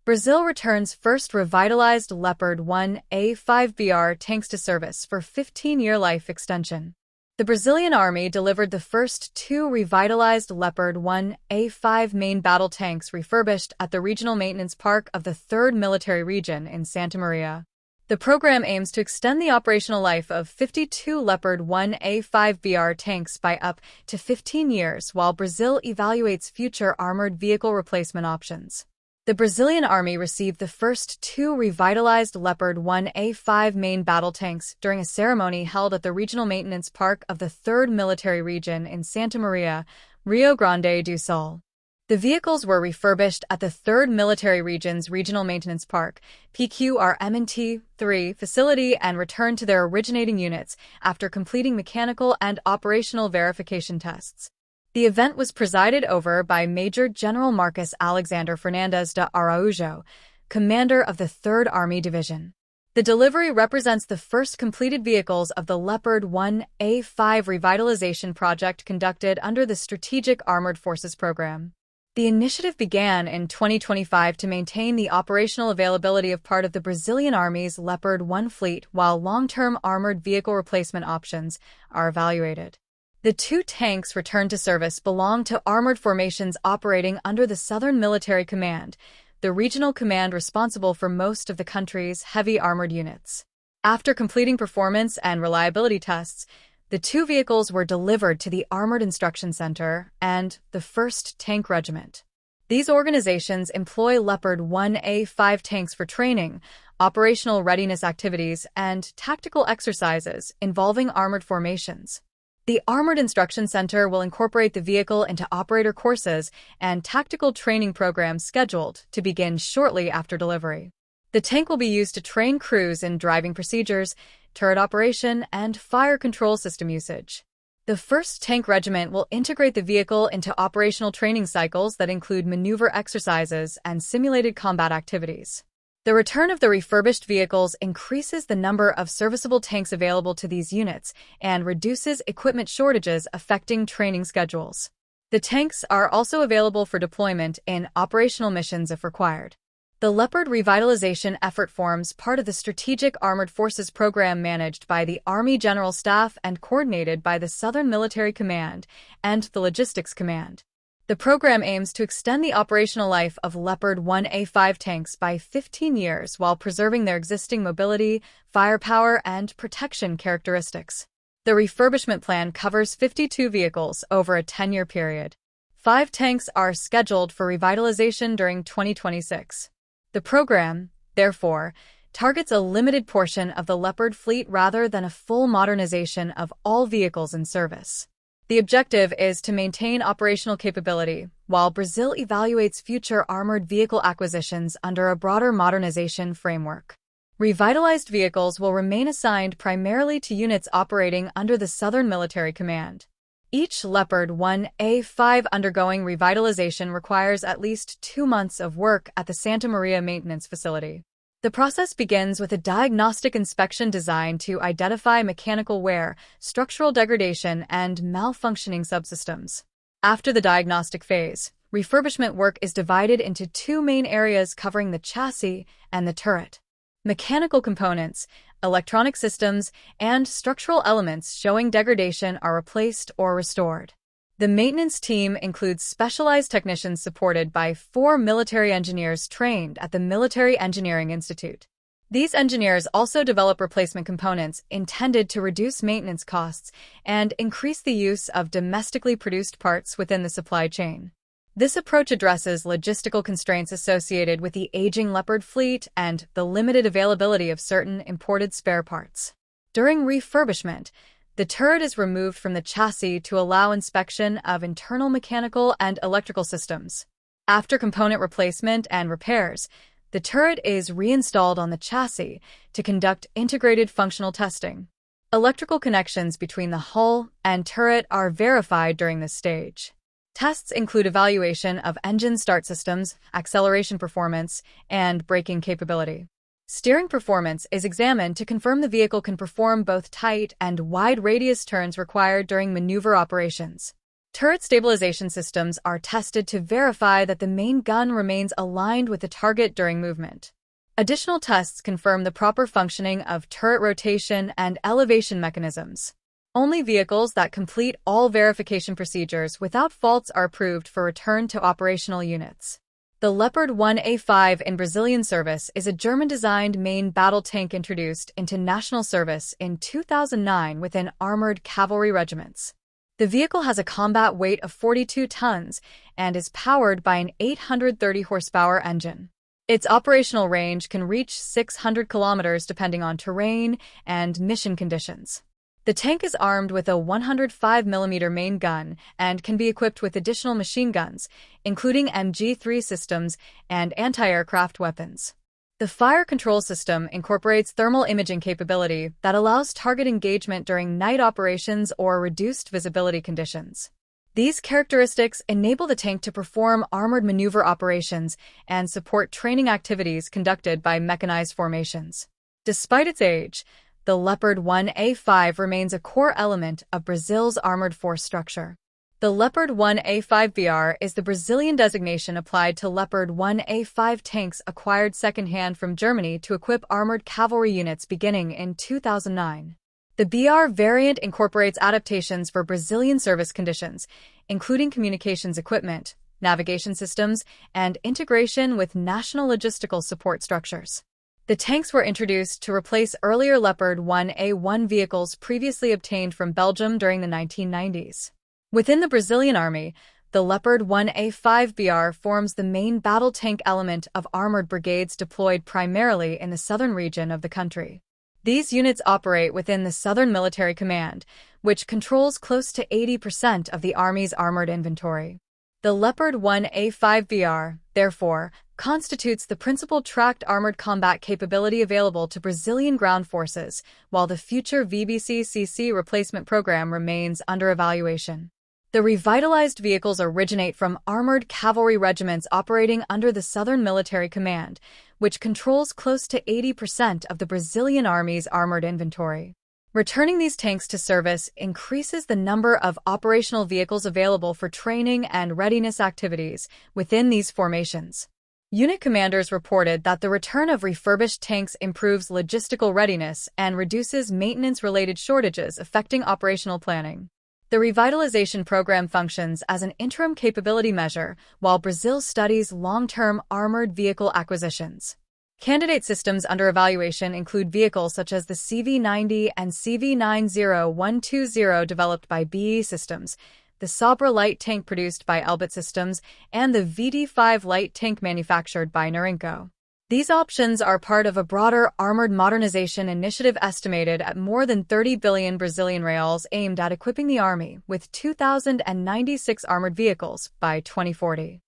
Brazil returns first revitalized Leopard 1A5BR tanks to service for 15-year life extension. The Brazilian Army delivered the first 2 revitalized Leopard 1A5 main battle tanks refurbished at the Regional Maintenance Park of the 3rd Military Region in Santa Maria. The program aims to extend the operational life of 52 Leopard 1A5BR tanks by up to 15 years while Brazil evaluates future armored vehicle replacement options. The Brazilian Army received the first 2 revitalized Leopard 1A5 main battle tanks during a ceremony held at the Regional Maintenance Park of the 3rd Military Region in Santa Maria, Rio Grande do Sul. The vehicles were refurbished at the 3rd Military Region's Regional Maintenance Park, PQRMNT-3 facility and returned to their originating units after completing mechanical and operational verification tests. The event was presided over by Major General Marcos Alexander Fernandes de Araújo, commander of the 3rd Army Division. The delivery represents the first completed vehicles of the Leopard 1A5 revitalization project conducted under the Strategic Armored Forces Program. The initiative began in 2025 to maintain the operational availability of part of the Brazilian Army's Leopard 1 fleet while long-term armored vehicle replacement options are evaluated. The 2 tanks returned to service belong to armored formations operating under the Southern Military Command, the regional command responsible for most of the country's heavy armored units. After completing performance and reliability tests, the 2 vehicles were delivered to the Armored Instruction Center and the 1st Tank Regiment. These organizations employ Leopard 1A5 tanks for training, operational readiness activities, and tactical exercises involving armored formations. The Armored Instruction Center will incorporate the vehicle into operator courses and tactical training programs scheduled to begin shortly after delivery. The tank will be used to train crews in driving procedures, turret operation, and fire control system usage. The 1st Tank Regiment will integrate the vehicle into operational training cycles that include maneuver exercises and simulated combat activities. The return of the refurbished vehicles increases the number of serviceable tanks available to these units and reduces equipment shortages affecting training schedules. The tanks are also available for deployment in operational missions if required. The Leopard revitalization effort forms part of the Strategic Armored Forces Program managed by the Army General Staff and coordinated by the Southern Military Command and the Logistics Command. The program aims to extend the operational life of Leopard 1A5 tanks by 15 years while preserving their existing mobility, firepower, and protection characteristics. The refurbishment plan covers 52 vehicles over a 10-year period. 5 tanks are scheduled for revitalization during 2026. The program, therefore, targets a limited portion of the Leopard fleet rather than a full modernization of all vehicles in service. The objective is to maintain operational capability, while Brazil evaluates future armored vehicle acquisitions under a broader modernization framework. Revitalized vehicles will remain assigned primarily to units operating under the Southern Military Command. Each Leopard 1A5 undergoing revitalization requires at least 2 months of work at the Santa Maria maintenance facility. The process begins with a diagnostic inspection designed to identify mechanical wear, structural degradation, and malfunctioning subsystems. After the diagnostic phase, refurbishment work is divided into 2 main areas covering the chassis and the turret. Mechanical components, electronic systems, and structural elements showing degradation are replaced or restored. The maintenance team includes specialized technicians supported by 4 military engineers trained at the Military Engineering Institute. These engineers also develop replacement components intended to reduce maintenance costs and increase the use of domestically produced parts within the supply chain. This approach addresses logistical constraints associated with the aging Leopard fleet and the limited availability of certain imported spare parts. During refurbishment, the turret is removed from the chassis to allow inspection of internal mechanical and electrical systems. After component replacement and repairs, the turret is reinstalled on the chassis to conduct integrated functional testing. Electrical connections between the hull and turret are verified during this stage. Tests include evaluation of engine start systems, acceleration performance, and braking capability. Steering performance is examined to confirm the vehicle can perform both tight and wide radius turns required during maneuver operations. Turret stabilization systems are tested to verify that the main gun remains aligned with the target during movement. Additional tests confirm the proper functioning of turret rotation and elevation mechanisms. Only vehicles that complete all verification procedures without faults are approved for return to operational units. The Leopard 1A5 in Brazilian service is a German-designed main battle tank introduced into national service in 2009 within armored cavalry regiments. The vehicle has a combat weight of 42 tons and is powered by an 830 horsepower engine. Its operational range can reach 600 kilometers depending on terrain and mission conditions. The tank is armed with a 105mm main gun and can be equipped with additional machine guns, including MG3 systems and anti-aircraft weapons. The fire control system incorporates thermal imaging capability that allows target engagement during night operations or reduced visibility conditions. These characteristics enable the tank to perform armored maneuver operations and support training activities conducted by mechanized formations. Despite its age, the Leopard 1A5 remains a core element of Brazil's armored force structure. The Leopard 1A5BR is the Brazilian designation applied to Leopard 1A5 tanks acquired secondhand from Germany to equip armored cavalry units beginning in 2009. The BR variant incorporates adaptations for Brazilian service conditions, including communications equipment, navigation systems, and integration with national logistical support structures. The tanks were introduced to replace earlier Leopard 1A1 vehicles previously obtained from Belgium during the 1990s. Within the Brazilian Army, the Leopard 1A5BR forms the main battle tank element of armored brigades deployed primarily in the southern region of the country. These units operate within the Southern Military Command, which controls close to 80% of the Army's armored inventory. The Leopard 1A5BR, therefore, constitutes the principal tracked armored combat capability available to Brazilian ground forces, while the future VBC-CC replacement program remains under evaluation. The revitalized vehicles originate from armored cavalry regiments operating under the Southern Military Command, which controls close to 80% of the Brazilian Army's armored inventory. Returning these tanks to service increases the number of operational vehicles available for training and readiness activities within these formations. Unit commanders reported that the return of refurbished tanks improves logistical readiness and reduces maintenance-related shortages affecting operational planning. The revitalization program functions as an interim capability measure while Brazil studies long-term armored vehicle acquisitions. Candidate systems under evaluation include vehicles such as the CV90 and CV90120 developed by BE Systems, the Sabra light tank produced by Elbit Systems, and the VD5 light tank manufactured by Narinco. These options are part of a broader armored modernization initiative estimated at more than 30 billion Brazilian reals aimed at equipping the Army with 2,096 armored vehicles by 2040.